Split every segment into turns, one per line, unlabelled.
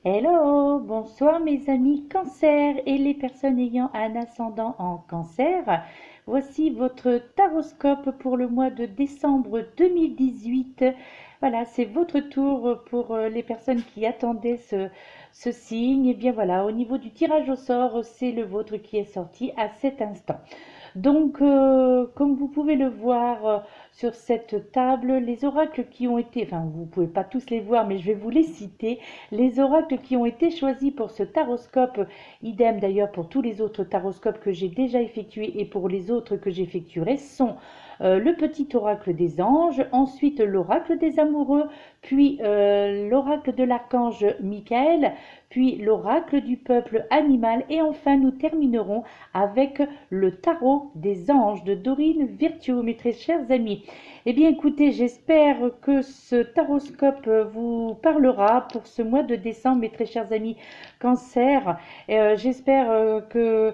Hello, bonsoir mes amis cancer et les personnes ayant un ascendant en cancer. Voici votre taroscope pour le mois de décembre 2018. Voilà, c'est votre tour pour les personnes qui attendaient ce signe. Et bien voilà, au niveau du tirage au sort, c'est le vôtre qui est sorti à cet instant. Donc, comme vous pouvez le voir sur cette table, les oracles qui ont été, enfin, vous ne pouvez pas tous les voir, mais je vais vous les citer. Les oracles qui ont été choisis pour ce taroscope, idem d'ailleurs pour tous les autres taroscopes que j'ai déjà effectués et pour les autres que j'effectuerai, sont le petit oracle des anges, ensuite l'oracle des amoureux, puis l'oracle de l'archange Michael, puis l'oracle du peuple animal et enfin nous terminerons avec le tarot des anges de Dorine Virtue, mes très chers amis. Eh bien écoutez, j'espère que ce taroscope vous parlera pour ce mois de décembre, mes très chers amis cancer. J'espère que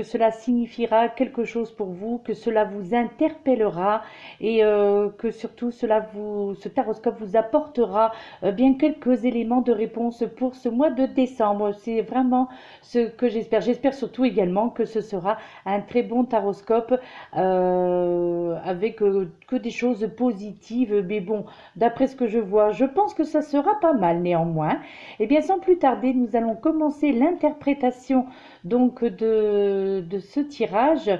cela signifiera quelque chose pour vous, que cela vous interpellera et que surtout ce taroscope vous apportera bien quelques éléments de réponse pour ce mois de décembre. C'est vraiment ce que j'espère. J'espère surtout également que ce sera un très bon taroscope avec que des choses positives. Mais bon, d'après ce que je vois, je pense que ça sera pas mal néanmoins. Et bien, sans plus tarder, nous allons commencer l'interprétation donc de ce tirage,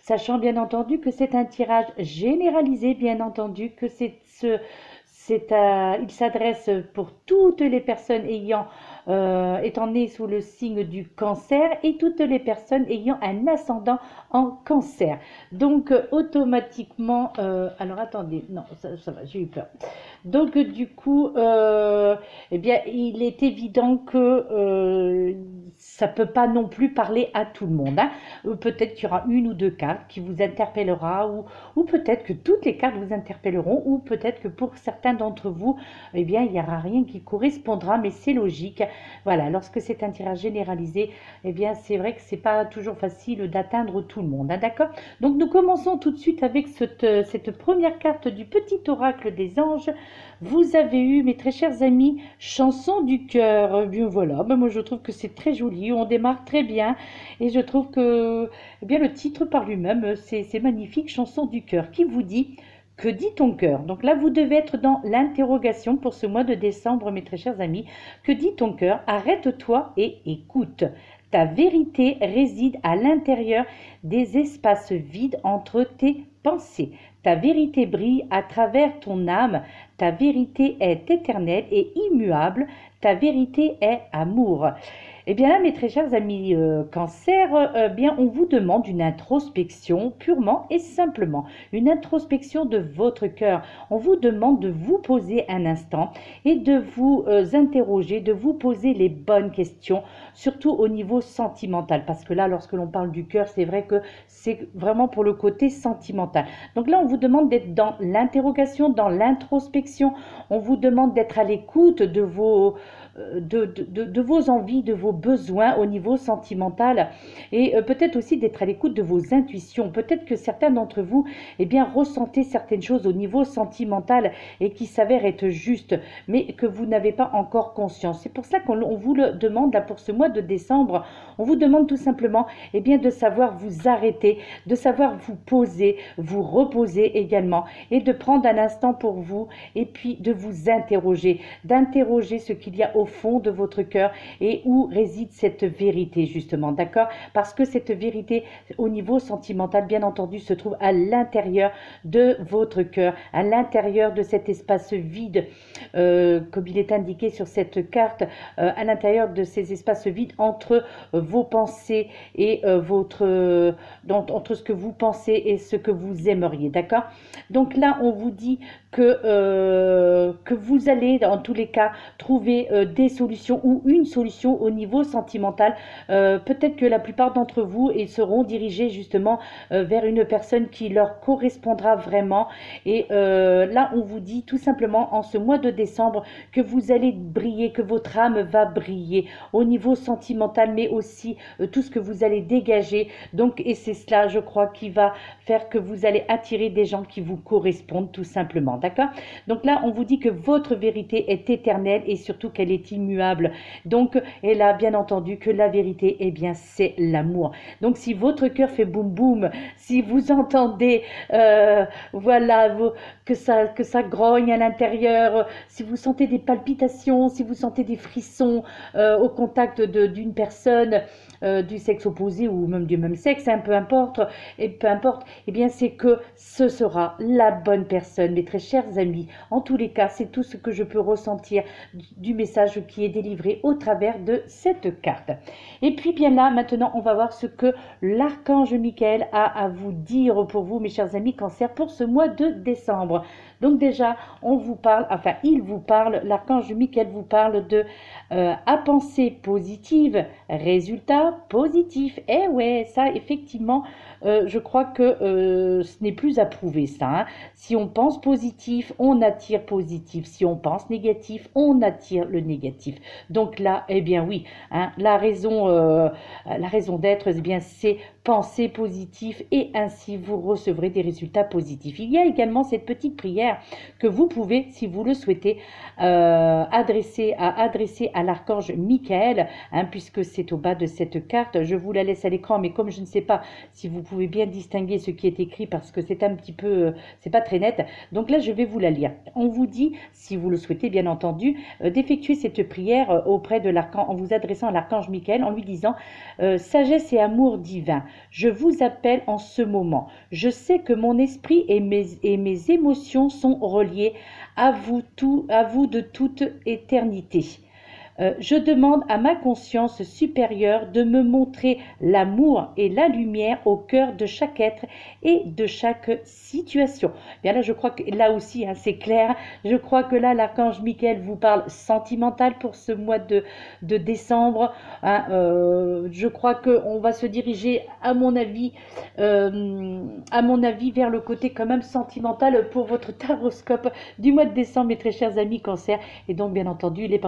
sachant bien entendu que c'est un tirage généralisé, bien entendu que il s'adresse pour toutes les personnes étant nées sous le signe du cancer et toutes les personnes ayant un ascendant en cancer. Donc automatiquement, alors attendez, non, ça va, j'ai eu peur. Donc du coup, eh bien, il est évident que ça peut pas non plus parler à tout le monde, hein. Peut-être qu'il y aura une ou deux cartes qui vous interpellera ou peut-être que toutes les cartes vous interpelleront ou peut-être que pour certains d'entre vous, eh bien, il n'y aura rien qui correspondra, mais c'est logique. Voilà, lorsque c'est un tirage généralisé, eh bien, c'est vrai que c'est pas toujours facile d'atteindre tout le monde, hein, d'accord? Donc, nous commençons tout de suite avec cette première carte du petit oracle des anges. Vous avez eu, mes très chers amis, chanson du cœur. Bien voilà, ben, moi je trouve que c'est très joli, on démarre très bien et je trouve que eh bien, le titre par lui-même, c'est magnifique, chanson du cœur, qui vous dit que dit ton cœur? Donc là, vous devez être dans l'interrogation pour ce mois de décembre, mes très chers amis. Que dit ton cœur? Arrête-toi et écoute. Ta vérité réside à l'intérieur des espaces vides entre tes pensées. Ta vérité brille à travers ton âme. Ta vérité est éternelle et immuable. Ta vérité est amour. Eh bien là, mes très chers amis cancer, bien on vous demande une introspection purement et simplement, une introspection de votre cœur. On vous demande de vous poser un instant et de vous interroger, de vous poser les bonnes questions, surtout au niveau sentimental, parce que là, lorsque l'on parle du cœur, c'est vrai que c'est vraiment pour le côté sentimental. Donc là, on vous demande d'être dans l'interrogation, dans l'introspection. On vous demande d'être à l'écoute de vos envies, de vos besoins au niveau sentimental et peut-être aussi d'être à l'écoute de vos intuitions. Peut-être que certains d'entre vous eh bien, ressentez certaines choses au niveau sentimental et qui s'avèrent être justes, mais que vous n'avez pas encore conscience. C'est pour ça qu'on vous le demande là pour ce mois de décembre. On vous demande tout simplement eh bien, de savoir vous arrêter, de savoir vous poser, vous reposer également et de prendre un instant pour vous et puis de vous interroger, d'interroger ce qu'il y a au fond de votre cœur et où réside cette vérité justement, d'accord? Parce que cette vérité au niveau sentimental, bien entendu, se trouve à l'intérieur de votre cœur, à l'intérieur de cet espace vide, comme il est indiqué sur cette carte, à l'intérieur de ces espaces vides entre vos pensées et entre ce que vous pensez et ce que vous aimeriez, d'accord? Donc là, on vous dit que vous allez, dans tous les cas, trouver des solutions ou une solution au niveau sentimental. Peut-être que la plupart d'entre vous seront dirigés justement vers une personne qui leur correspondra vraiment. Et là, on vous dit tout simplement en ce mois de décembre que vous allez briller, que votre âme va briller au niveau sentimental, mais aussi tout ce que vous allez dégager. Donc, et c'est cela, je crois, qui va faire que vous allez attirer des gens qui vous correspondent tout simplement. d'accord? Donc là, on vous dit que votre vérité est éternelle et surtout qu'elle est immuable. Donc, et là, bien entendu, que la vérité, eh bien, c'est l'amour. Donc, si votre cœur fait boum boum, si vous entendez, voilà, que ça grogne à l'intérieur, si vous sentez des palpitations, si vous sentez des frissons au contact d'une personne du sexe opposé ou même du même sexe, hein, peu importe, eh bien, c'est que ce sera la bonne personne, mes très chers amis. En tous les cas, c'est tout ce que je peux ressentir du message qui est délivré au travers de cette carte. Et puis bien là, maintenant, on va voir ce que l'archange Michael a à vous dire pour vous, mes chers amis Cancer, pour ce mois de décembre. Donc déjà, on vous parle, enfin, il vous parle, l'archange Michael vous parle de à penser positive, résultat positif. Eh ouais, ça, effectivement, je crois que ce n'est plus à prouver, ça. Hein. Si on pense positif, on attire positif. Si on pense négatif, on attire le négatif. Donc là, eh bien oui, hein, la raison d'être, eh bien, c'est penser positif et ainsi vous recevrez des résultats positifs. Il y a également cette petite prière que vous pouvez, si vous le souhaitez, adresser à l'archange Michael, hein, puisque c'est au bas de cette carte. Je vous la laisse à l'écran, mais comme je ne sais pas si vous pouvez bien distinguer ce qui est écrit parce que c'est un petit peu, c'est pas très net. Donc là, je vais vous la lire. On vous dit, si vous le souhaitez, bien entendu, d'effectuer cette prière auprès de l'archange, en vous adressant à l'archange Michael, en lui disant sagesse et amour divin. Je vous appelle en ce moment. Je sais que mon esprit et mes émotions sont reliés à vous de toute éternité. Je demande à ma conscience supérieure de me montrer l'amour et la lumière au cœur de chaque être et de chaque situation. Bien là, je crois que là aussi, hein, c'est clair. Je crois que là, l'archange Michael vous parle sentimental pour ce mois de décembre. Hein, je crois qu'on va se diriger, à mon avis, vers le côté quand même sentimental pour votre taroscope du mois de décembre, mes très chers amis Cancer. Et donc, bien entendu, les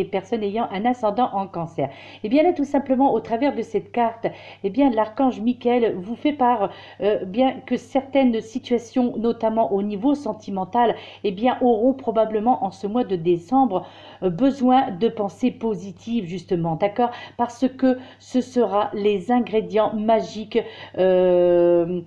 personnes ayant un ascendant en Cancer. Et bien là, tout simplement, au travers de cette carte, et bien l'archange Michael vous fait part bien que certaines situations, notamment au niveau sentimental, et bien auront probablement en ce mois de décembre besoin de pensées positives, justement, d'accord? Parce que ce sera les ingrédients magiques que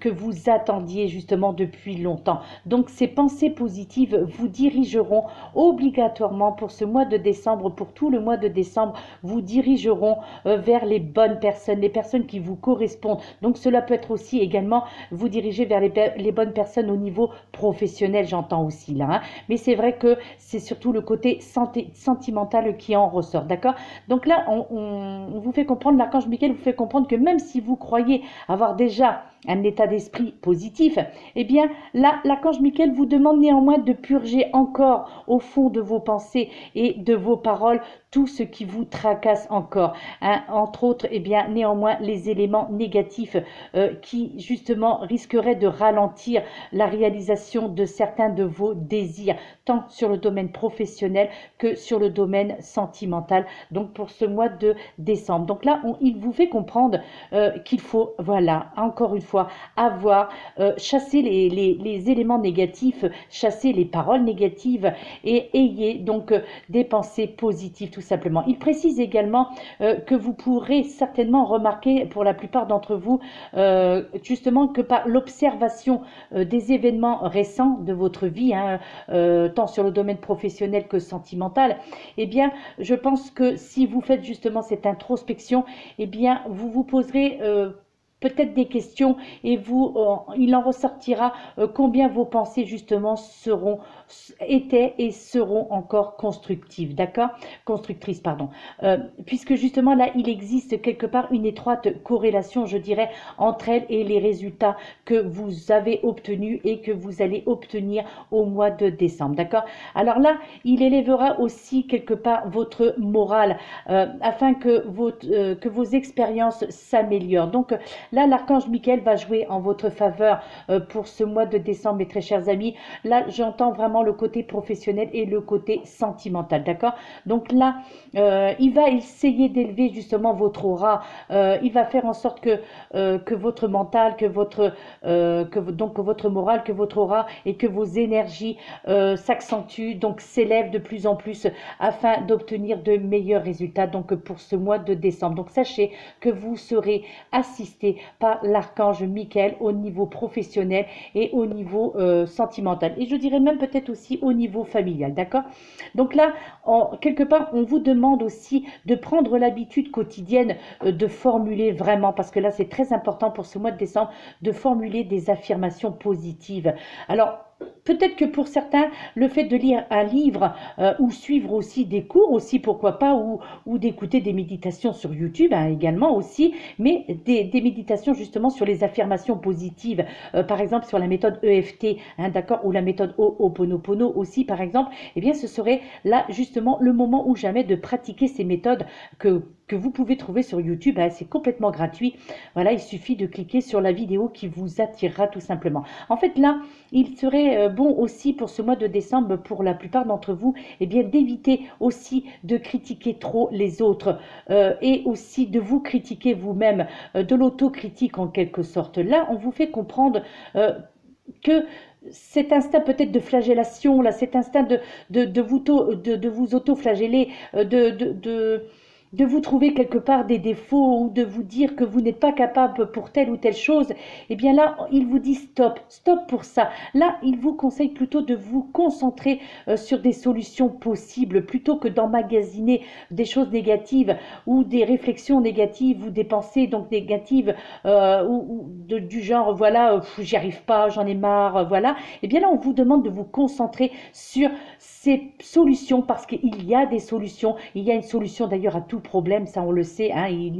vous attendiez justement depuis longtemps. Donc ces pensées positives vous dirigeront obligatoirement pour ce mois de décembre, pour tout le mois de décembre, vous dirigeront vers les bonnes personnes, les personnes qui vous correspondent. Donc cela peut être aussi également vous diriger vers les bonnes personnes au niveau professionnel, j'entends aussi là. Hein. Mais c'est vrai que c'est surtout le côté sentimental qui en ressort, d'accord? Donc là, on vous fait comprendre, l'archange Michael vous fait comprendre que même si vous croyez avoir déjà un état d'esprit positif, eh bien là, l'archange Michael vous demande néanmoins de purger encore au fond de vos pensées et de vos paroles tout ce qui vous tracasse encore, hein, entre autres, eh bien, néanmoins, les éléments négatifs qui, justement, risqueraient de ralentir la réalisation de certains de vos désirs, tant sur le domaine professionnel que sur le domaine sentimental, donc pour ce mois de décembre. Donc là, il vous fait comprendre qu'il faut, voilà, encore une fois, chasser les éléments négatifs, chasser les paroles négatives et ayez donc des pensées positives, tout simplement. Il précise également que vous pourrez certainement remarquer pour la plupart d'entre vous justement que par l'observation des événements récents de votre vie, hein, tant sur le domaine professionnel que sentimental, eh bien, je pense que si vous faites justement cette introspection, eh bien, vous vous poserez peut-être des questions et il en ressortira combien vos pensées justement étaient et seront encore constructives, d'accord? Constructrices, pardon. Puisque justement là, il existe quelque part une étroite corrélation, je dirais, entre elles et les résultats que vous avez obtenus et que vous allez obtenir au mois de décembre, d'accord? Alors là, il élèvera aussi quelque part votre morale afin que vos expériences s'améliorent. Donc, là, l'archange Michael va jouer en votre faveur pour ce mois de décembre, mes très chers amis. Là, j'entends vraiment vraiment le côté professionnel et le côté sentimental, d'accord? Donc là, il va essayer d'élever justement votre aura, il va faire en sorte que votre mental, donc que votre morale, que votre aura et que vos énergies s'accentuent, donc s'élèvent de plus en plus afin d'obtenir de meilleurs résultats donc pour ce mois de décembre. Donc sachez que vous serez assisté par l'archange Michael au niveau professionnel et au niveau sentimental. Et je dirais même peut-être aussi au niveau familial, d'accord? Donc là, quelque part, on vous demande aussi de prendre l'habitude quotidienne de formuler vraiment, parce que là, c'est très important pour ce mois de décembre, de formuler des affirmations positives. Alors, peut-être que pour certains, le fait de lire un livre ou suivre aussi des cours aussi, pourquoi pas, ou d'écouter des méditations sur YouTube hein, également aussi, mais des méditations justement sur les affirmations positives, par exemple sur la méthode EFT, hein, d'accord, ou la méthode Ho'oponopono aussi par exemple, eh bien ce serait là justement le moment ou jamais de pratiquer ces méthodes que vous pouvez trouver sur YouTube, hein, c'est complètement gratuit. Voilà, il suffit de cliquer sur la vidéo qui vous attirera tout simplement. En fait là, il serait bon aussi pour ce mois de décembre, pour la plupart d'entre vous, eh bien d'éviter aussi de critiquer trop les autres et aussi de vous critiquer vous-même, de l'autocritique en quelque sorte. Là, on vous fait comprendre que cet instinct peut-être de flagellation, là, cet instinct de vous auto-flageller, de vous trouver quelque part des défauts ou de vous dire que vous n'êtes pas capable pour telle ou telle chose, eh bien là, il vous dit stop, stop pour ça. Là, il vous conseille plutôt de vous concentrer sur des solutions possibles plutôt que d'emmagasiner des choses négatives ou des réflexions négatives ou des pensées donc négatives du genre, voilà, j'y arrive pas, j'en ai marre, voilà. Eh bien là, on vous demande de vous concentrer sur ces solutions parce qu'il y a des solutions, il y a une solution d'ailleurs à tout problème, ça on le sait, hein, il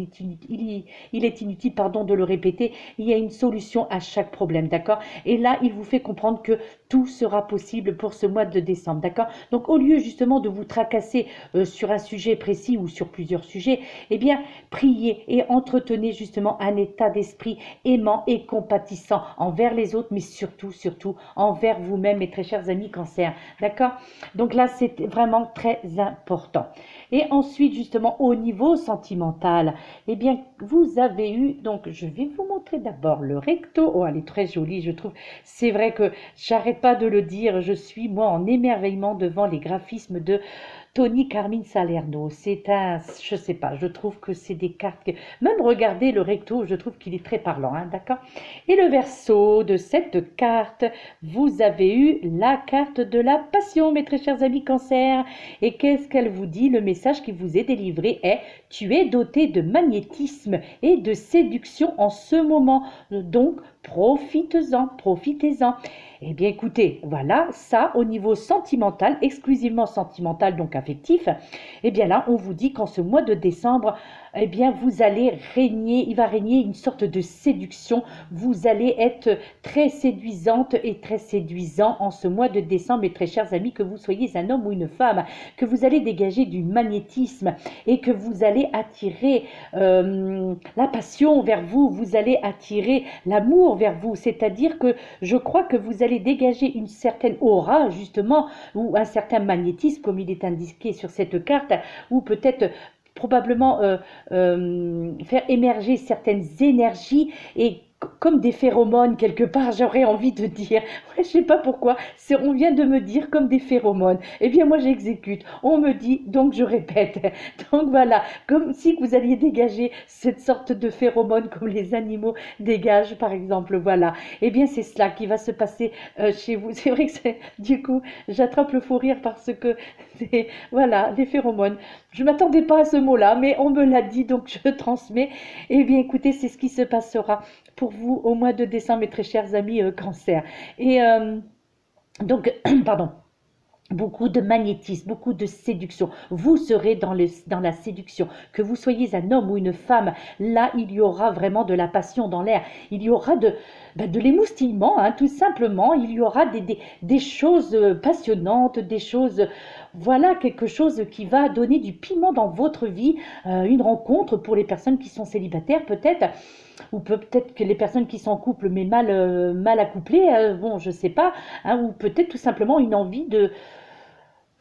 est inutile pardon, de le répéter, il y a une solution à chaque problème, d'accord? Et là, il vous fait comprendre que tout sera possible pour ce mois de décembre, d'accord? Donc au lieu justement de vous tracasser sur un sujet précis ou sur plusieurs sujets, eh bien, priez et entretenez justement un état d'esprit aimant et compatissant envers les autres, mais surtout, surtout envers vous-même, mes très chers amis Cancer, d'accord? Donc là, c'est vraiment très important. Et ensuite, justement, au niveau sentimental, eh bien, vous avez eu, donc je vais vous montrer d'abord le recto. Oh, elle est très jolie, je trouve. C'est vrai que j'arrête pas de le dire, je suis, moi, en émerveillement devant les graphismes de Tony Carmine Salerno. C'est un, je sais pas, je trouve que c'est des cartes, même regardez le recto, je trouve qu'il est très parlant, hein, d'accord? Et le verso de cette carte, vous avez eu la carte de la passion, mes très chers amis Cancer. Et qu'est-ce qu'elle vous dit? Le message qui vous est délivré est: tu es doté de magnétisme et de séduction en ce moment, donc profitez-en, profitez-en. Eh bien écoutez, voilà, ça au niveau sentimental, exclusivement sentimental, donc affectif, eh bien là on vous dit qu'en ce mois de décembre, eh bien vous allez régner, il va régner une sorte de séduction, vous allez être très séduisante et très séduisant en ce mois de décembre, mes très chers amis, que vous soyez un homme ou une femme, que vous allez dégager du magnétisme et que vous allez attirer la passion vers vous, vous allez attirer l'amour vers vous, c'est-à-dire que je crois que vous allez dégager une certaine aura justement, ou un certain magnétisme comme il est indiqué sur cette carte, ou peut-être probablement faire émerger certaines énergies et comme des phéromones quelque part, j'aurais envie de dire. Ouais, je sais pas pourquoi, on vient de me dire comme des phéromones. Eh bien moi j'exécute, on me dit, donc je répète. Donc voilà, comme si vous alliez dégager cette sorte de phéromones comme les animaux dégagent par exemple, voilà. Eh bien c'est cela qui va se passer chez vous. C'est vrai que du coup, j'attrape le fou rire parce que c'est, voilà, les phéromones. Je ne m'attendais pas à ce mot-là, mais on me l'a dit, donc je transmets. Eh bien écoutez, c'est ce qui se passera pour vous au mois de décembre, mes très chers amis Cancer. Et donc, pardon. Beaucoup de magnétisme, beaucoup de séduction. Vous serez dans la séduction. Que vous soyez un homme ou une femme, là, il y aura vraiment de la passion dans l'air. Il y aura de l'émoustillement, hein, tout simplement. Il y aura des choses passionnantes, des choses, voilà quelque chose qui va donner du piment dans votre vie, une rencontre pour les personnes qui sont célibataires peut-être, ou peut-être que les personnes qui sont en couple mais mal accouplées, bon je sais pas, hein, ou peut-être tout simplement une envie de,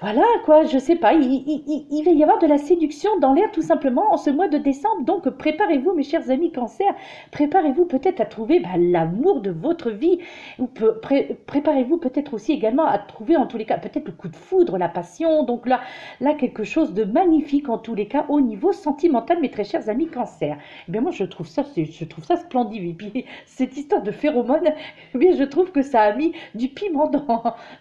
voilà quoi, je sais pas, il va y avoir de la séduction dans l'air tout simplement en ce mois de décembre. Donc préparez-vous mes chers amis cancer, préparez-vous peut-être à trouver l'amour de votre vie, ou préparez-vous peut-être aussi également à trouver en tous les cas peut-être le coup de foudre, la passion. Donc là quelque chose de magnifique en tous les cas au niveau sentimental mes très chers amis cancer. Eh bien moi je trouve ça splendide. Et puis cette histoire de phéromones, eh bien je trouve que ça a mis du piment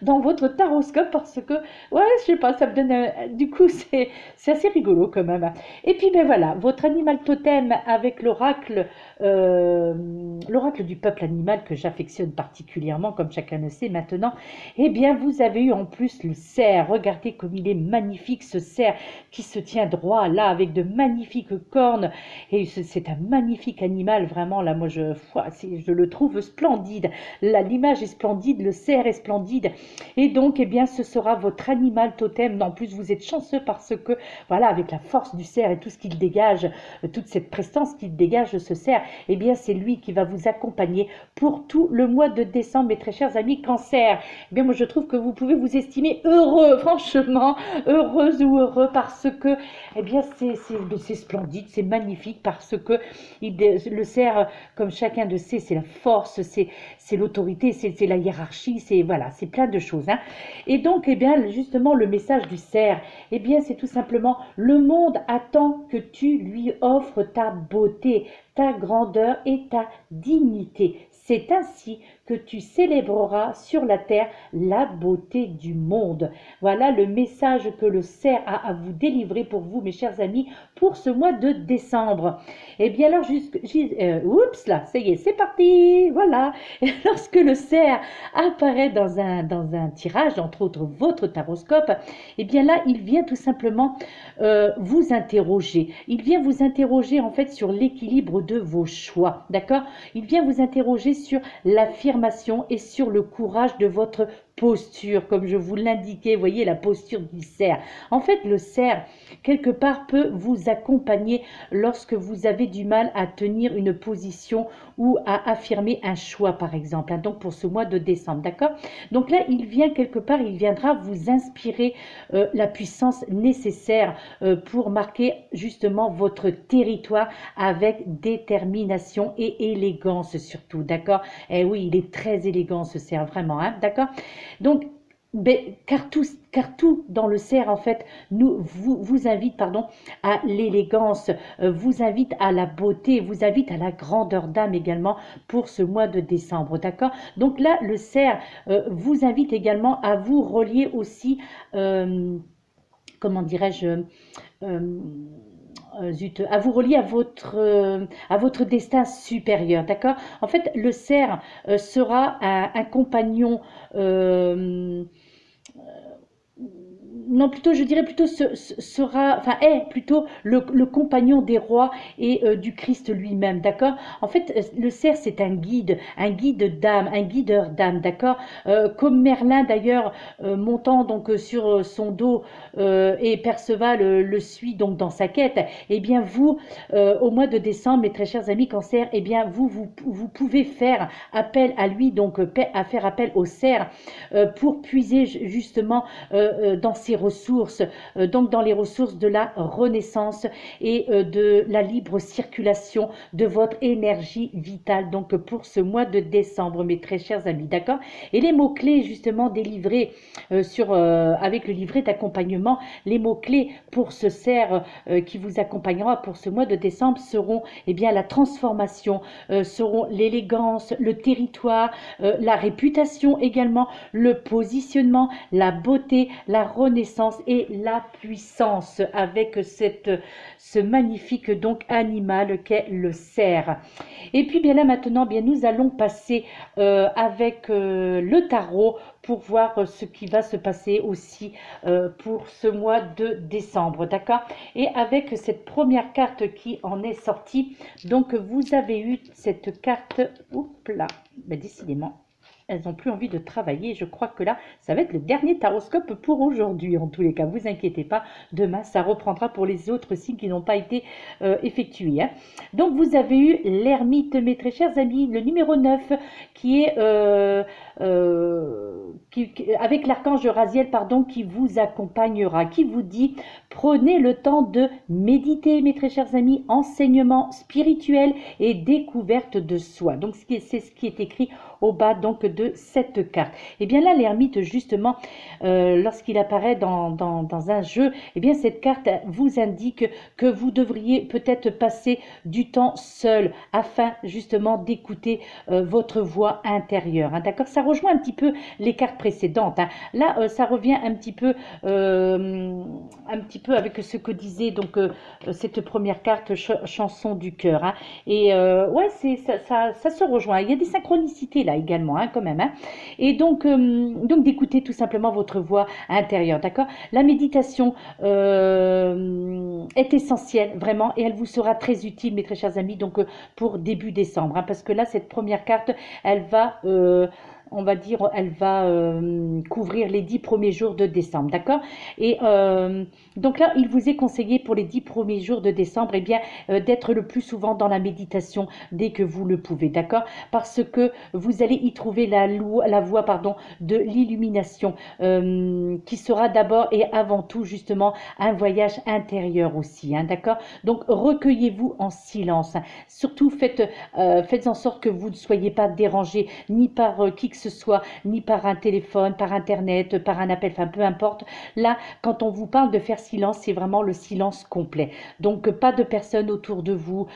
dans votre taroscope parce que ouais, je sais pas, ça me donne. Du coup, c'est assez rigolo quand même. Et puis, ben voilà, votre animal totem avec l'oracle du peuple animal que j'affectionne particulièrement, comme chacun le sait maintenant. Eh bien, vous avez eu en plus le cerf. Regardez comme il est magnifique, ce cerf qui se tient droit là avec de magnifiques cornes. Et c'est un magnifique animal, vraiment. Là, moi, je le trouve splendide. Là, l'image est splendide, le cerf est splendide. Et donc, eh bien, ce sera votre animal totem. En plus, vous êtes chanceux parce que, voilà, avec la force du cerf et tout ce qu'il dégage, toute cette prestance qu'il dégage, ce cerf, eh bien, c'est lui qui va vous accompagner pour tout le mois de décembre, mes très chers amis cancer. Eh bien, moi, je trouve que vous pouvez vous estimer heureux, franchement, heureuse ou heureux parce que, eh bien, c'est splendide, c'est magnifique parce que le cerf, comme chacun le sait, c'est la force, c'est l'autorité, c'est la hiérarchie, c'est voilà, c'est plein de choses. Hein. Et donc, eh bien, justement, le message du cerf, eh bien, c'est tout simplement, le monde attend que tu lui offres ta beauté, ta grandeur et ta dignité. C'est ainsi que tu célébreras sur la terre la beauté du monde. Voilà le message que le cerf a à vous délivrer pour vous, mes chers amis, pour ce mois de décembre. Eh bien alors, oups là, ça y est, c'est parti, voilà. Et lorsque le cerf apparaît dans un tirage, entre autres votre taroscope, eh bien là, il vient tout simplement vous interroger. Il vient vous interroger en fait sur l'équilibre de vos choix, d'accord? Il vient vous interroger sur l'affirmation et sur le courage de votre posture, comme je vous l'indiquais, voyez la posture du cerf. En fait, le cerf, quelque part, peut vous accompagner lorsque vous avez du mal à tenir une position ou à affirmer un choix, par exemple. Hein, donc, pour ce mois de décembre, d'accord? Donc là, il vient quelque part, il viendra vous inspirer la puissance nécessaire pour marquer justement votre territoire avec détermination et élégance surtout, d'accord? Eh oui, il est très élégant ce cerf, vraiment, hein, d'accord? Donc, car tout dans le cerf, en fait, vous invite pardon, à l'élégance, vous invite à la beauté, vous invite à la grandeur d'âme également pour ce mois de décembre, d'accord? Donc là, le cerf vous invite également à vous relier aussi, comment dirais-je, euh, zut, à vous relier à votre destin supérieur, d'accord? En fait, le cerf sera un compagnon, non, plutôt, je dirais plutôt sera, enfin, est plutôt le compagnon des rois et du Christ lui-même, d'accord? En fait, le cerf, c'est un guide d'âme, un guideur d'âme, d'accord? Comme Merlin, d'ailleurs, montant donc sur son dos et Perceval le suit donc dans sa quête, eh bien, vous, au mois de décembre, mes très chers amis cancer, eh bien, vous pouvez faire appel à lui, donc à faire appel au cerf pour puiser justement dans ses ressources, donc dans les ressources de la renaissance et de la libre circulation de votre énergie vitale, donc pour ce mois de décembre, mes très chers amis, d'accord? Et les mots-clés justement délivrés avec le livret d'accompagnement, les mots-clés pour ce cerf qui vous accompagnera pour ce mois de décembre seront eh bien, la transformation, seront l'élégance, le territoire, la réputation également, le positionnement, la beauté, la renaissance et la puissance avec ce magnifique donc animal qu'est le cerf. Et puis bien là maintenant, bien nous allons passer avec le tarot pour voir ce qui va se passer aussi pour ce mois de décembre, d'accord? Et avec cette première carte qui en est sortie, donc vous avez eu cette carte, oups là, ben décidément. elles n'ont plus envie de travailler. Je crois que là, ça va être le dernier taroscope pour aujourd'hui. En tous les cas, vous inquiétez pas. Demain, ça reprendra pour les autres signes qui n'ont pas été effectués. Hein. Donc, vous avez eu l'ermite, mes très chers amis, le numéro 9, qui est avec l'archange Raziel, pardon, qui vous accompagnera, qui vous dit prenez le temps de méditer, mes très chers amis, enseignement spirituel et découverte de soi. Donc, c'est ce qui est écrit au bas donc de cette carte. Et bien là, l'ermite, justement, lorsqu'il apparaît dans un jeu, et bien cette carte vous indique que vous devriez peut-être passer du temps seul afin justement d'écouter votre voix intérieure. Hein, d'accord? Ça rejoint un petit peu les cartes précédentes. Hein. Là, ça revient un petit peu avec ce que disait donc cette première carte, chanson du cœur. Hein. Et ouais, ça se rejoint. Il y a des synchronicités là également, hein, quand même. Hein. Et donc d'écouter tout simplement votre voix intérieure, d'accord? La méditation est essentielle, vraiment, et elle vous sera très utile, mes très chers amis, donc pour début décembre, hein, parce que là, cette première carte, elle va... on va dire, elle va couvrir les 10 premiers jours de décembre, d'accord? Et donc là, il vous est conseillé pour les 10 premiers jours de décembre, eh bien, d'être le plus souvent dans la méditation dès que vous le pouvez, d'accord? Parce que vous allez y trouver la voie, pardon, de l'illumination, qui sera d'abord et avant tout, justement, un voyage intérieur aussi, hein, d'accord? Donc, recueillez-vous en silence. Hein. Surtout, faites en sorte que vous ne soyez pas dérangés, ni par qui que ce soit, ni par un téléphone, par internet, par un appel, enfin peu importe. Là, quand on vous parle de faire silence, c'est vraiment le silence complet. Donc pas de personnes autour de vous,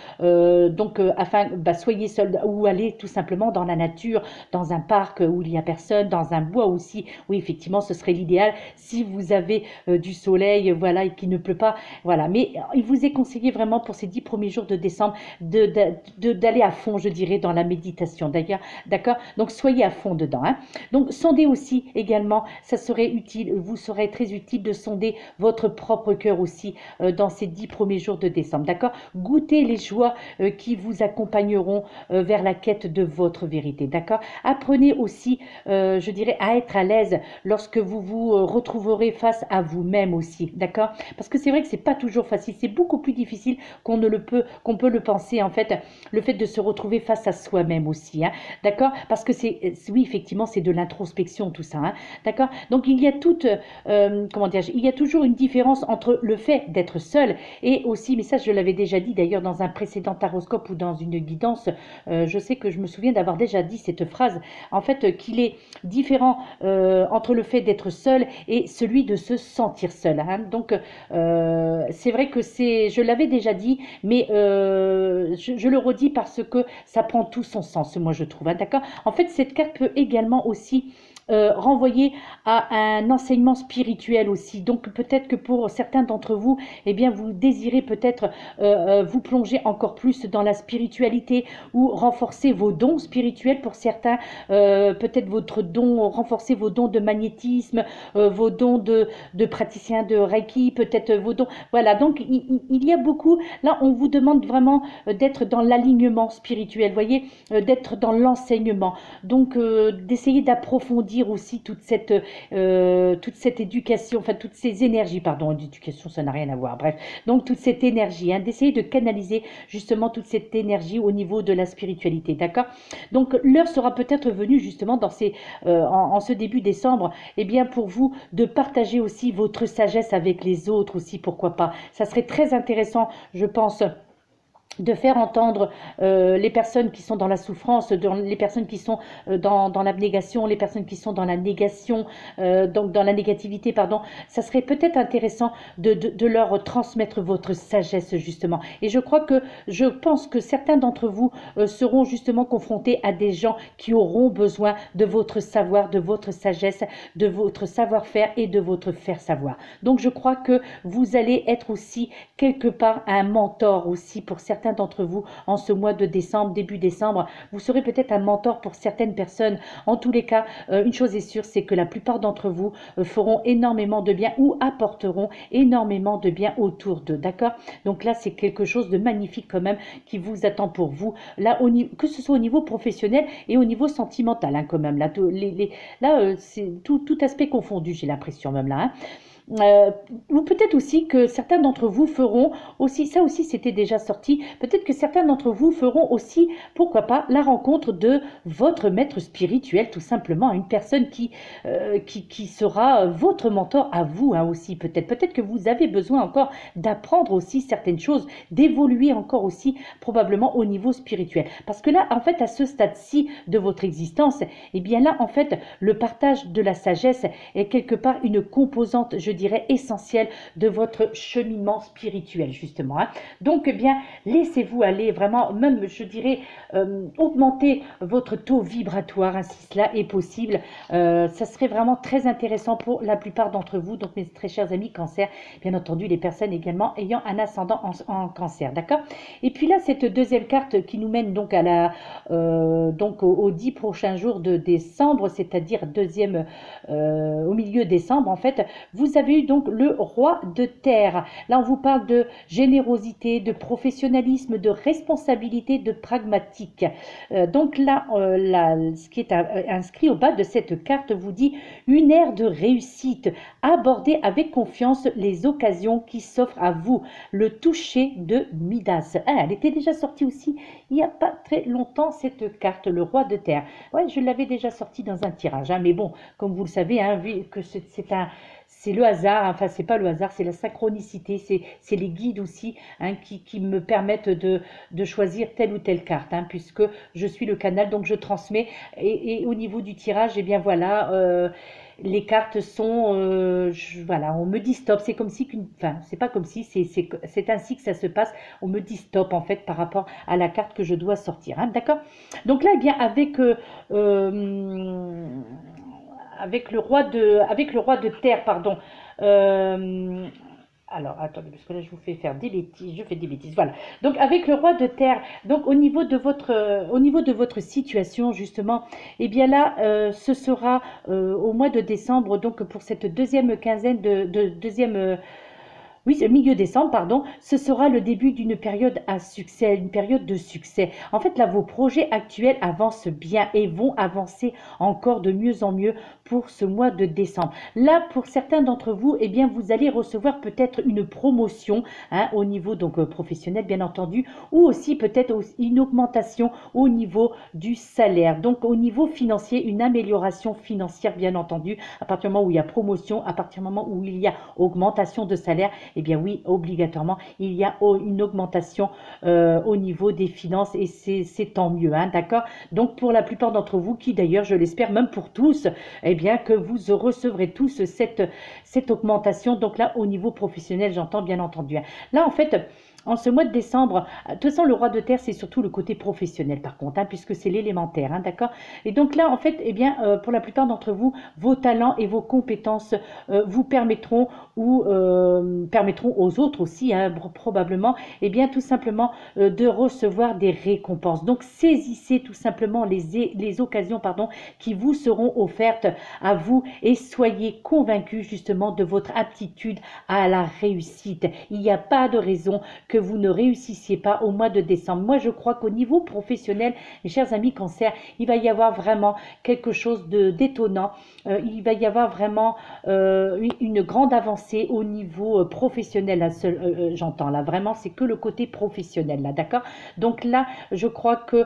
soyez seul ou allez tout simplement dans la nature, dans un parc où il n'y a personne, dans un bois aussi. Oui, effectivement, ce serait l'idéal si vous avez du soleil, voilà, et qu'il ne pleut pas, voilà. Mais il vous est conseillé vraiment pour ces 10 premiers jours de décembre d'aller à fond, je dirais, dans la méditation. D'ailleurs, d'accord? Donc soyez à fond dedans. Hein. Donc, sondez aussi également, ça serait utile, vous serez très utile de sonder votre propre cœur aussi dans ces 10 premiers jours de décembre, d'accord? Goûtez les joies qui vous accompagneront vers la quête de votre vérité, d'accord? Apprenez aussi, je dirais, à être à l'aise lorsque vous vous retrouverez face à vous-même aussi, d'accord? Parce que c'est vrai que c'est pas toujours facile, c'est beaucoup plus difficile qu'on peut le penser, en fait, le fait de se retrouver face à soi-même aussi, hein, d'accord? Parce que oui, effectivement, c'est de l'introspection tout ça, hein, d'accord? Donc il y a il y a toujours une différence entre le fait d'être seul et aussi, mais ça je l'avais déjà dit d'ailleurs dans un précédent taroscope ou dans une guidance, je sais que je me souviens d'avoir déjà dit cette phrase, en fait, qu'il est différent entre le fait d'être seul et celui de se sentir seul, hein. Donc c'est vrai que je l'avais déjà dit, mais je le redis parce que ça prend tout son sens, moi je trouve, hein, d'accord? En fait, cette carte peut également aussi renvoyer à un enseignement spirituel aussi. Donc peut-être que pour certains d'entre vous, eh bien vous désirez peut-être vous plonger encore plus dans la spiritualité ou renforcer vos dons spirituels pour certains, peut-être votre don, renforcer vos dons de magnétisme, vos dons de praticien de Reiki, peut-être vos dons. Voilà, donc il y a beaucoup, là on vous demande vraiment d'être dans l'alignement spirituel, voyez, d'être dans l'enseignement, donc d'essayer d'approfondir aussi toute cette éducation, enfin toutes ces énergies, pardon, d'éducation ça n'a rien à voir, bref, donc toute cette énergie, hein, d'essayer de canaliser justement toute cette énergie au niveau de la spiritualité, d'accord? Donc l'heure sera peut-être venue justement dans en ce début décembre, eh bien pour vous de partager aussi votre sagesse avec les autres aussi, pourquoi pas, ça serait très intéressant, je pense, de faire entendre les personnes qui sont dans la souffrance, les personnes qui sont dans l'abnégation, les personnes qui sont dans la négation, donc dans la négativité, pardon, ça serait peut-être intéressant de leur transmettre votre sagesse justement. Et je pense que certains d'entre vous seront justement confrontés à des gens qui auront besoin de votre savoir, de votre sagesse, de votre savoir-faire et de votre faire savoir. Donc je crois que vous allez être aussi quelque part un mentor aussi pour certains certains d'entre vous en ce mois de décembre, début décembre. Vous serez peut-être un mentor pour certaines personnes. En tous les cas, une chose est sûre, c'est que la plupart d'entre vous feront énormément de bien ou apporteront énormément de bien autour d'eux, d'accord? Donc là, c'est quelque chose de magnifique quand même qui vous attend pour vous, là, que ce soit au niveau professionnel et au niveau sentimental, hein, quand même. Là, c'est tout aspect confondu, j'ai l'impression même là, hein. Ou peut-être aussi que certains d'entre vous feront aussi, ça aussi c'était déjà sorti, peut-être que certains d'entre vous feront aussi, pourquoi pas, la rencontre de votre maître spirituel, tout simplement, une personne qui sera votre mentor à vous, hein, aussi, peut-être que vous avez besoin encore d'apprendre aussi certaines choses, d'évoluer encore aussi probablement au niveau spirituel. Parce que là, en fait, à ce stade-ci de votre existence, eh bien là, en fait, le partage de la sagesse est quelque part une composante, je dirais, essentielle de votre cheminement spirituel, justement, hein. Donc, eh bien, laissez-vous aller, vraiment, même, je dirais, augmenter votre taux vibratoire, hein, si cela est possible. Ça serait vraiment très intéressant pour la plupart d'entre vous, donc mes très chers amis cancer, bien entendu, les personnes également ayant un ascendant en cancer, d'accord? Et puis là, cette deuxième carte qui nous mène donc à donc aux 10 prochains jours de décembre, c'est-à-dire au milieu décembre, en fait, vous avez eu donc le roi de terre. Là, on vous parle de générosité, de professionnalisme, de responsabilité, de pragmatique. Donc là, ce qui est inscrit au bas de cette carte vous dit une ère de réussite. Abordez avec confiance les occasions qui s'offrent à vous. Le toucher de Midas. Ah, elle était déjà sortie aussi il n'y a pas très longtemps, cette carte, le roi de terre. Ouais, je l'avais déjà sortie dans un tirage, hein, mais bon, comme vous le savez, hein, vu que c'est le hasard, enfin c'est pas le hasard, c'est la synchronicité, c'est les guides aussi, hein, qui me permettent de choisir telle ou telle carte, hein, puisque je suis le canal, donc je transmets, et au niveau du tirage, eh bien voilà, les cartes sont, voilà, on me dit stop, c'est comme si, enfin c'est pas comme si, c'est ainsi que ça se passe, on me dit stop en fait par rapport à la carte que je dois sortir, hein, d'accord? Donc là, eh bien avec le roi de terre, pardon. Euh, alors, attendez, parce que là, je vous fais faire des bêtises, je fais des bêtises, voilà. Donc, avec le roi de terre, donc au niveau de votre situation, justement, eh bien là, ce sera au mois de décembre, donc pour cette deuxième quinzaine oui, milieu décembre, pardon, ce sera le début d'une période à succès, une période de succès. En fait, là, vos projets actuels avancent bien et vont avancer encore de mieux en mieux pour ce mois de décembre. Là, pour certains d'entre vous, eh bien, vous allez recevoir peut-être une promotion, hein, au niveau donc professionnel, bien entendu, ou aussi peut-être une augmentation au niveau du salaire. Donc, au niveau financier, une amélioration financière, bien entendu, à partir du moment où il y a promotion, à partir du moment où il y a augmentation de salaire, eh bien oui, obligatoirement, il y a une augmentation au niveau des finances et c'est tant mieux, hein, d'accord? Donc pour la plupart d'entre vous, qui d'ailleurs, je l'espère, même pour tous, eh bien que vous recevrez tous cette augmentation. Donc là, au niveau professionnel, j'entends bien entendu, hein. Là, en fait, en ce mois de décembre, de toute façon, le roi de terre, c'est surtout le côté professionnel, par contre, hein, puisque c'est l'élémentaire, hein, d'accord? Et donc là, en fait, eh bien, pour la plupart d'entre vous, vos talents et vos compétences vous permettront ou permettront aux autres aussi, hein, probablement, eh bien, tout simplement de recevoir des récompenses. Donc, saisissez tout simplement les occasions, pardon, qui vous seront offertes à vous et soyez convaincus justement de votre aptitude à la réussite. Il n'y a pas de raison que vous ne réussissiez pas au mois de décembre. Moi, je crois qu'au niveau professionnel, mes chers amis cancer, il va y avoir vraiment quelque chose d'étonnant. Il va y avoir vraiment une grande avancée au niveau professionnel. Là, j'entends là, vraiment, c'est que le côté professionnel, là, d'accord? Donc là, je crois que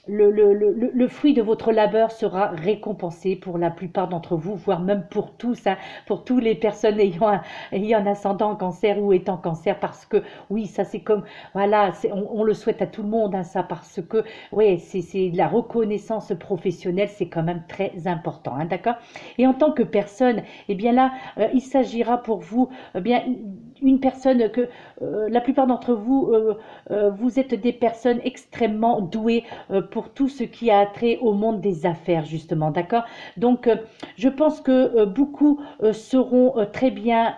le fruit de votre labeur sera récompensé pour la plupart d'entre vous, voire même pour tous, hein, pour toutes les personnes ayant un ascendant en cancer ou étant cancer, parce que oui, ça c'est comme, voilà, on le souhaite à tout le monde, hein, ça, parce que oui, c'est la reconnaissance professionnelle, c'est quand même très important, hein, d'accord? Et en tant que personne, eh bien là, il s'agira pour vous, eh bien, une personne que la plupart d'entre vous, vous êtes des personnes extrêmement douées pour tout ce qui a trait au monde des affaires, justement, d'accord? Donc, je pense que beaucoup seront très bien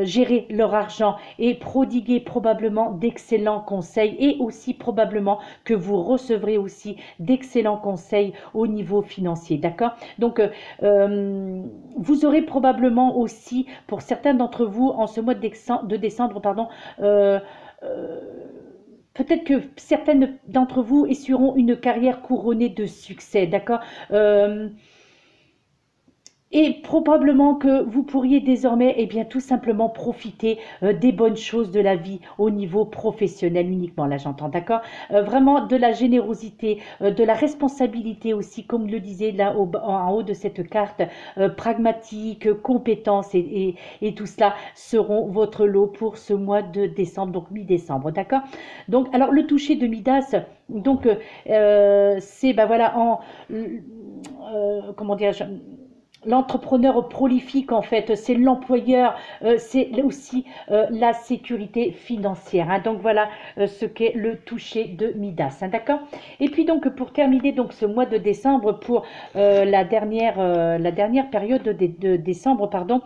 gérer leur argent et prodiguer probablement d'excellents conseils, et aussi probablement que vous recevrez aussi d'excellents conseils au niveau financier, d'accord? Donc, vous aurez probablement aussi, pour certains d'entre vous, en ce mois de décembre, pardon, euh, euh, peut-être que certaines d'entre vous essuieront une carrière couronnée de succès, d'accord? Et probablement que vous pourriez désormais, eh bien, tout simplement profiter des bonnes choses de la vie au niveau professionnel uniquement, là j'entends, d'accord? Vraiment de la générosité, de la responsabilité aussi, comme le disait là en haut de cette carte, pragmatique, compétence et tout cela seront votre lot pour ce mois de décembre, donc mi-décembre, d'accord? Donc, alors le toucher de Midas, donc c'est, ben voilà, comment dirais-je, l'entrepreneur prolifique, en fait, c'est l'employeur, c'est aussi la sécurité financière, hein. Donc voilà ce qu'est le toucher de Midas, hein, d'accord? Et puis donc pour terminer donc ce mois de décembre, pour la dernière période de décembre, pardon,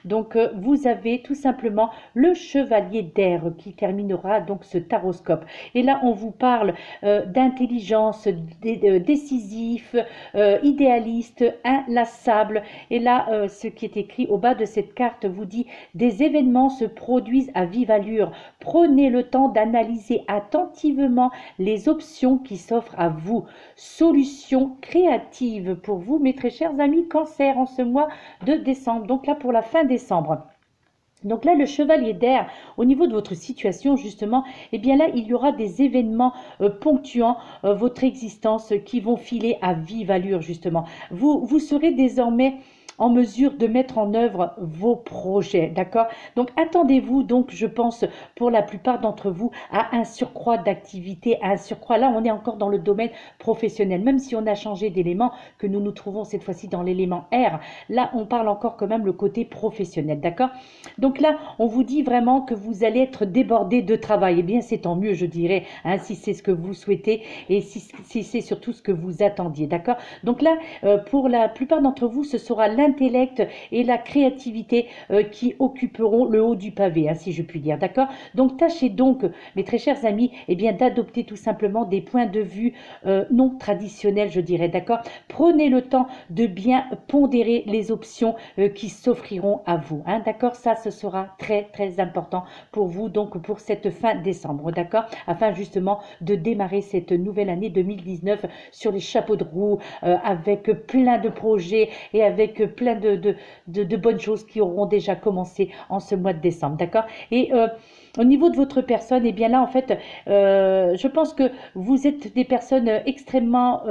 donc vous avez tout simplement le chevalier d'air qui terminera donc ce taroscope. Et là on vous parle d'intelligence, décisif, idéaliste, inlassable. Et là, ce qui est écrit au bas de cette carte vous dit: des événements se produisent à vive allure. Prenez le temps d'analyser attentivement les options qui s'offrent à vous. Solutions créatives pour vous, mes très chers amis Cancer, en ce mois de décembre. Donc là, pour la fin décembre. Donc là, le chevalier d'air, au niveau de votre situation, justement, eh bien là, il y aura des événements ponctuant votre existence qui vont filer à vive allure, justement. Vous serez désormais en mesure de mettre en œuvre vos projets, d'accord? Donc attendez-vous, donc je pense pour la plupart d'entre vous, à un surcroît d'activité, à un surcroît. Là, on est encore dans le domaine professionnel, même si on a changé d'élément, que nous nous trouvons cette fois-ci dans l'élément R. Là, on parle encore quand même le côté professionnel, d'accord? Donc là, on vous dit vraiment que vous allez être débordé de travail. Eh bien, c'est tant mieux, je dirais, hein, si c'est ce que vous souhaitez et si c'est surtout ce que vous attendiez, d'accord? Donc là, pour la plupart d'entre vous, ce sera l'intellect et la créativité qui occuperont le haut du pavé, hein, si je puis dire, d'accord? Donc, tâchez donc, mes très chers amis, eh bien, d'adopter tout simplement des points de vue non traditionnels, je dirais, d'accord? Prenez le temps de bien pondérer les options qui s'offriront à vous, hein, d'accord? Ça, ce sera très, très important pour vous, donc pour cette fin décembre, d'accord? Afin justement de démarrer cette nouvelle année 2019 sur les chapeaux de roue, avec plein de projets et avec plein de bonnes choses qui auront déjà commencé en ce mois de décembre, d'accord? Et au niveau de votre personne, eh bien là, en fait, je pense que vous êtes des personnes extrêmement...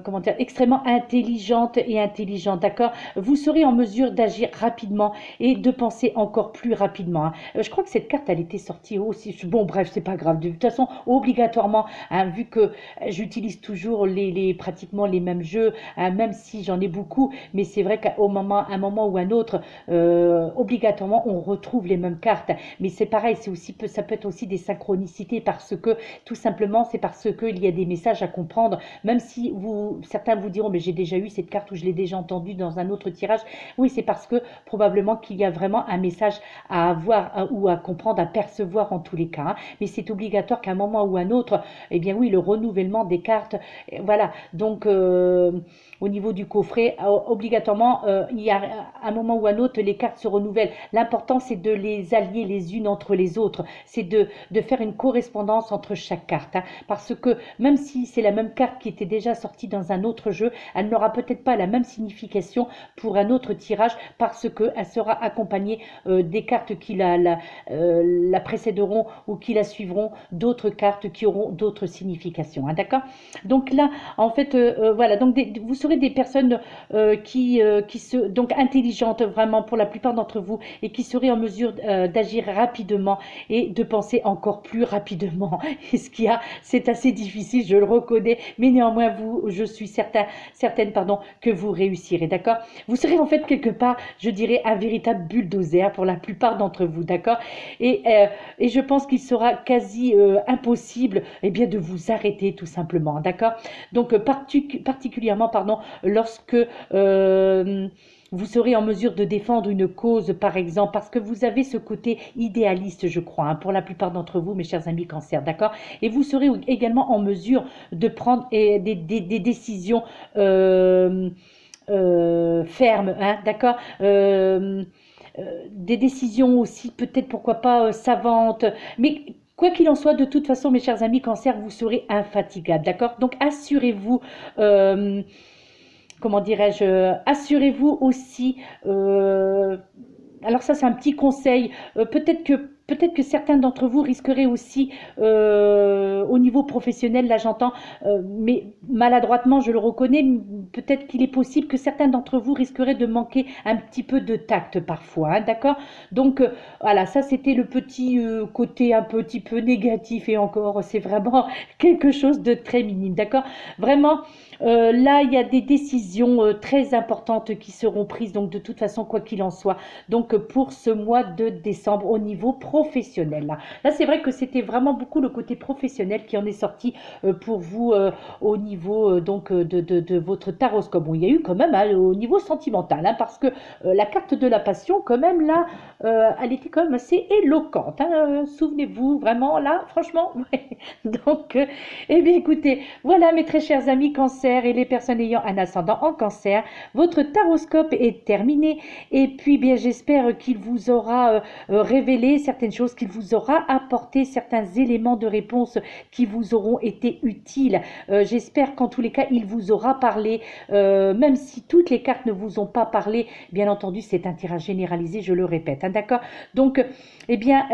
comment dire, extrêmement intelligente et intelligente, d'accord? Vous serez en mesure d'agir rapidement et de penser encore plus rapidement, hein. Je crois que cette carte, elle était sortie aussi. Bon, bref, c'est pas grave. De toute façon, obligatoirement, hein, vu que j'utilise toujours pratiquement les mêmes jeux, hein, même si j'en ai beaucoup, mais c'est vrai qu'à un moment ou un autre, obligatoirement, on retrouve les mêmes cartes. Mais c'est pareil, ça peut être aussi des synchronicités parce que, tout simplement, c'est parce qu'il y a des messages à comprendre, même si certains vous diront, mais j'ai déjà eu cette carte ou je l'ai déjà entendue dans un autre tirage. Oui, c'est parce que probablement qu'il y a vraiment un message à avoir ou à comprendre, à percevoir en tous les cas, hein. Mais c'est obligatoire qu'à un moment ou un autre, eh bien oui, le renouvellement des cartes, voilà. Donc, au niveau du coffret, obligatoirement, il y a un moment ou un autre, les cartes se renouvellent. L'important, c'est de les allier les unes entre les autres. C'est de faire une correspondance entre chaque carte, hein. Parce que même si c'est la même carte qui était déjà sortie dans un autre jeu, elle n'aura peut-être pas la même signification pour un autre tirage parce qu'elle sera accompagnée des cartes qui la précéderont ou qui la suivront, d'autres cartes qui auront d'autres significations, hein, d'accord? Donc là, en fait, voilà, donc vous serez des personnes donc intelligentes vraiment pour la plupart d'entre vous et qui seraient en mesure d'agir rapidement et de penser encore plus rapidement. Et c'est assez difficile, je le reconnais, mais néanmoins, je suis certaine, pardon, que vous réussirez, d'accord? Vous serez en fait quelque part, je dirais, un véritable bulldozer pour la plupart d'entre vous, d'accord? Et je pense qu'il sera quasi impossible, eh bien, de vous arrêter tout simplement, d'accord? Donc, particulièrement, pardon, lorsque vous serez en mesure de défendre une cause, par exemple, parce que vous avez ce côté idéaliste, je crois, hein, pour la plupart d'entre vous, mes chers amis Cancer, d'accord? Et vous serez également en mesure de prendre des décisions fermes, hein, d'accord? Des décisions aussi, peut-être, pourquoi pas, savantes, mais quoi qu'il en soit, de toute façon, mes chers amis Cancer, vous serez infatigable, d'accord? Donc, assurez-vous... comment dirais-je, assurez-vous aussi, alors ça c'est un petit conseil, peut-être que certains d'entre vous risqueraient aussi, au niveau professionnel, là j'entends, mais maladroitement je le reconnais, peut-être qu'il est possible que certains d'entre vous risqueraient de manquer un petit peu de tact parfois, hein, d'accord? Donc voilà, ça c'était le petit côté un petit peu négatif, et encore c'est vraiment quelque chose de très minime, d'accord? Vraiment, là, il y a des décisions très importantes qui seront prises, donc de toute façon, quoi qu'il en soit. Donc pour ce mois de décembre au niveau professionnel. Là c'est vrai que c'était vraiment beaucoup le côté professionnel qui en est sorti pour vous au niveau de votre taroscope. Bon, il y a eu quand même hein, au niveau sentimental, hein, parce que la carte de la passion, quand même, là, elle était quand même assez éloquente. Hein, souvenez-vous, vraiment, là, franchement. Ouais. Donc, eh bien, écoutez, voilà, mes très chers amis Cancer et les personnes ayant un ascendant en Cancer, votre taroscope est terminé. Et puis, bien, j'espère qu'il vous aura révélé certaines choses, qu'il vous aura apporté certains éléments de réponse qui vous auront été utiles. J'espère qu'en tous les cas, il vous aura parlé, même si toutes les cartes ne vous ont pas parlé. Bien entendu, c'est un tirage généralisé, je le répète, hein, d'accord? Donc, eh bien,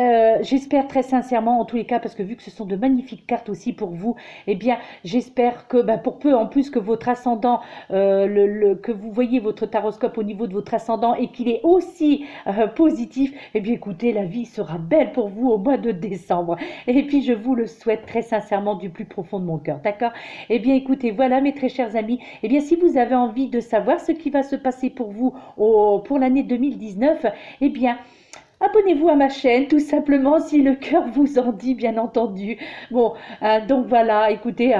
j'espère très sincèrement, en tous les cas, parce que vu que ce sont de magnifiques cartes aussi pour vous, eh bien, j'espère que, ben, pour peu en plus que votre ascendant, que vous voyez votre taroscope au niveau de votre ascendant et qu'il est aussi positif, eh bien, écoutez, la vie sera belle pour vous au mois de décembre. Et puis, je vous le souhaite très sincèrement du plus profond de mon cœur, d'accord? Eh bien, écoutez, voilà, mes très chers amis. Eh bien, si vous avez envie de savoir ce qui va se passer pour vous pour l'année 2019, eh bien, abonnez-vous à ma chaîne, tout simplement, si le cœur vous en dit, bien entendu. Bon, donc voilà, écoutez,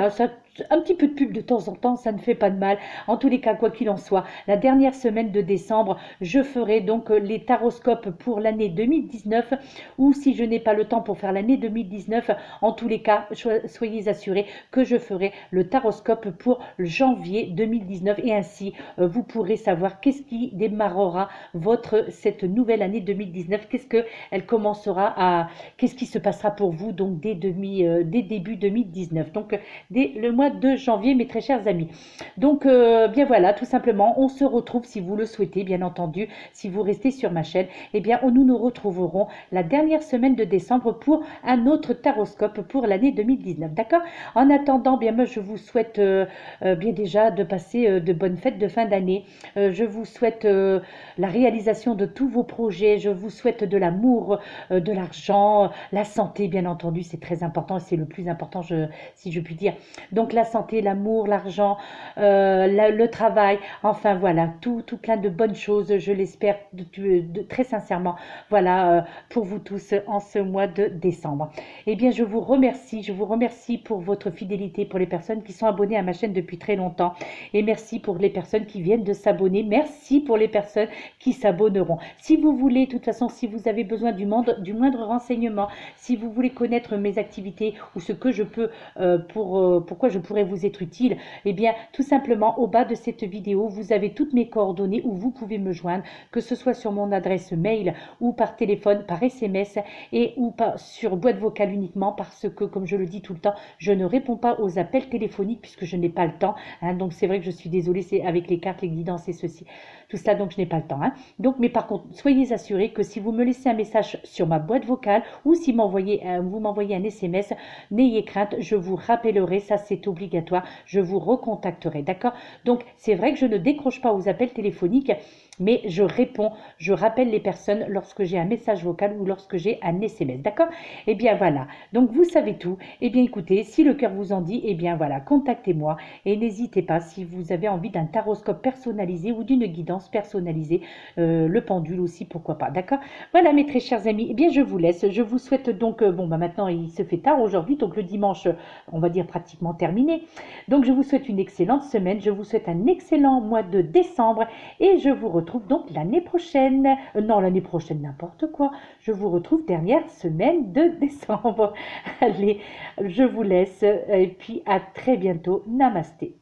un petit peu de pub de temps en temps, ça ne fait pas de mal. En tous les cas, quoi qu'il en soit, la dernière semaine de décembre, je ferai donc les taroscopes pour l'année 2019, ou si je n'ai pas le temps pour faire l'année 2019, en tous les cas, soyez assurés que je ferai le taroscope pour janvier 2019, et ainsi, vous pourrez savoir qu'est-ce qui démarrera cette nouvelle année 2019, qu'est-ce qui se passera pour vous donc dès début 2019, donc dès le mois de janvier, mes très chers amis. Donc bien voilà, tout simplement, on se retrouve, si vous le souhaitez, bien entendu, si vous restez sur ma chaîne, eh bien nous nous retrouverons la dernière semaine de décembre pour un autre taroscope pour l'année 2019, d'accord? En attendant, bien moi je vous souhaite bien déjà de passer de bonnes fêtes de fin d'année. Je vous souhaite la réalisation de tous vos projets, je vous souhaite de l'amour, de l'argent, la santé, bien entendu, c'est très important, c'est le plus important, si je puis dire. Donc la santé, l'amour, l'argent, le travail, enfin voilà, tout plein de bonnes choses, je l'espère très sincèrement, voilà, pour vous tous en ce mois de décembre. Eh bien, je vous remercie pour votre fidélité, pour les personnes qui sont abonnées à ma chaîne depuis très longtemps, et merci pour les personnes qui viennent de s'abonner, merci pour les personnes qui s'abonneront. Si vous voulez, de toute façon, si vous avez besoin du moindre renseignement, si vous voulez connaître mes activités ou ce que je peux, pourquoi je pourrais vous être utile, eh bien, tout simplement, au bas de cette vidéo, vous avez toutes mes coordonnées où vous pouvez me joindre, que ce soit sur mon adresse mail ou par téléphone, par SMS ou sur boîte vocale uniquement, parce que, comme je le dis tout le temps, je ne réponds pas aux appels téléphoniques puisque je n'ai pas le temps. Hein, donc, c'est vrai que je suis désolée, c'est avec les cartes, les guidances et ceci, tout ça, donc je n'ai pas le temps. Hein. Donc, mais par contre, soyez assurés que si vous me laissez un message sur ma boîte vocale ou si vous m'envoyez un SMS, n'ayez crainte, je vous rappellerai, ça c'est obligatoire, je vous recontacterai, d'accord? Donc, c'est vrai que je ne décroche pas aux appels téléphoniques, mais je réponds, je rappelle les personnes lorsque j'ai un message vocal ou lorsque j'ai un SMS, d'accord? Eh bien voilà, donc vous savez tout. Eh bien écoutez, si le cœur vous en dit, eh bien voilà, contactez-moi et n'hésitez pas si vous avez envie d'un taroscope personnalisé ou d'une guidance personnalisée, le pendule aussi, pourquoi pas, d'accord? Voilà mes très chers amis, eh bien je vous laisse, je vous souhaite donc, bon bah maintenant il se fait tard aujourd'hui, donc le dimanche, on va dire pratiquement terminé, donc je vous souhaite une excellente semaine, je vous souhaite un excellent mois de décembre et je vous retrouve retrouve donc l'année prochaine. Non, l'année prochaine, n'importe quoi. Je vous retrouve dernière semaine de décembre. Allez, je vous laisse et puis à très bientôt. Namasté.